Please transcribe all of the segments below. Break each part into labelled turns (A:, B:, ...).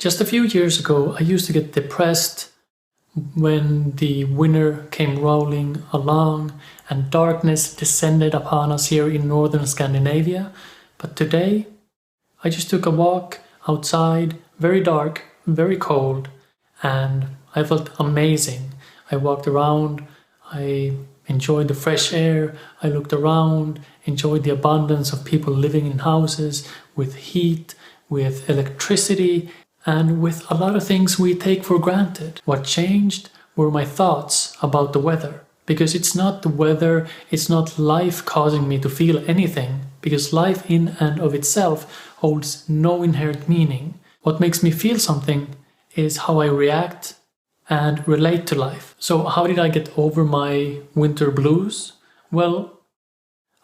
A: Just a few years ago, I used to get depressed when the winter came rolling along and darkness descended upon us here in northern Scandinavia. But today, I just took a walk outside, very dark, very cold, and I felt amazing. I walked around, I enjoyed the fresh air, I looked around, enjoyed the abundance of people living in houses with heat, with electricity, and with a lot of things we take for granted. What changed were my thoughts about the weather. Because it's not the weather, it's not life causing me to feel anything, because life in and of itself holds no inherent meaning. What makes me feel something is how I react and relate to life. So how did I get over my winter blues? Well,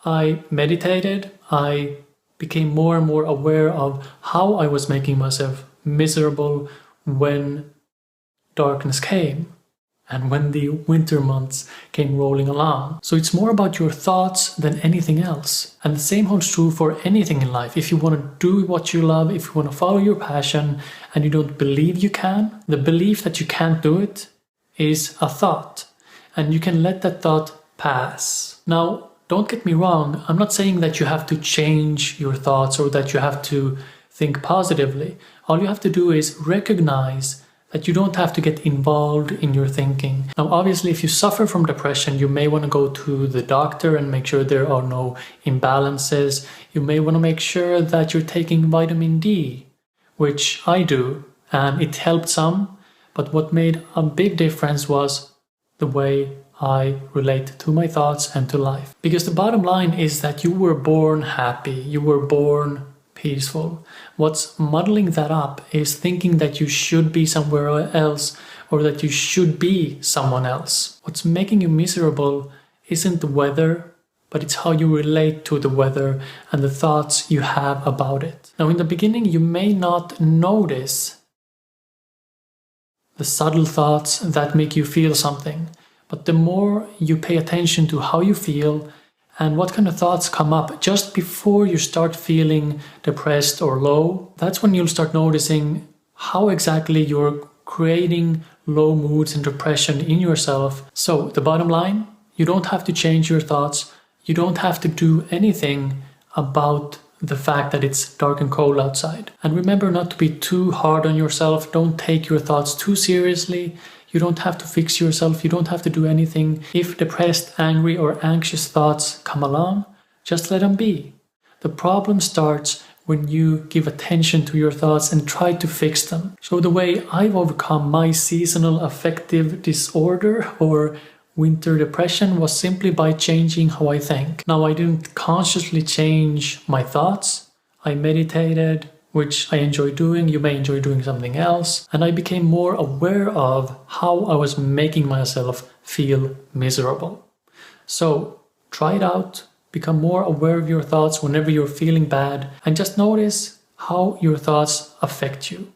A: I meditated, I became more and more aware of how I was making myself miserable when darkness came and when the winter months came rolling along. So it's more about your thoughts than anything else. And the same holds true for anything in life. If you want to do what you love, if you want to follow your passion and you don't believe you can, the belief that you can't do it is a thought. And you can let that thought pass. Now, don't get me wrong, I'm not saying that you have to change your thoughts or that you have to think positively. All you have to do is recognize that you don't have to get involved in your thinking. Now, obviously, if you suffer from depression, you may want to go to the doctor and make sure there are no imbalances. You may want to make sure that you're taking vitamin D, which I do, and it helped some. But what made a big difference was the way I relate to my thoughts and to life. Because the bottom line is that you were born happy, you were born peaceful. What's muddling that up is thinking that you should be somewhere else or that you should be someone else. What's making you miserable isn't the weather, but it's how you relate to the weather and the thoughts you have about it. Now, in the beginning, you may not notice the subtle thoughts that make you feel something, but the more you pay attention to how you feel and what kind of thoughts come up just before you start feeling depressed or low, that's when you'll start noticing how exactly you're creating low moods and depression in yourself. So the bottom line, you don't have to change your thoughts. You don't have to do anything about the fact that it's dark and cold outside. And remember not to be too hard on yourself. Don't take your thoughts too seriously. You don't have to fix yourself. You don't have to do anything. If depressed, angry, or anxious thoughts come along, just let them be. The problem starts when you give attention to your thoughts and try to fix them. So the way I've overcome my seasonal affective disorder or winter depression was simply by changing how I think. Now, I didn't consciously change my thoughts. I meditated, which I enjoy doing. You may enjoy doing something else. And I became more aware of how I was making myself feel miserable. So try it out. Become more aware of your thoughts whenever you're feeling bad and just notice how your thoughts affect you.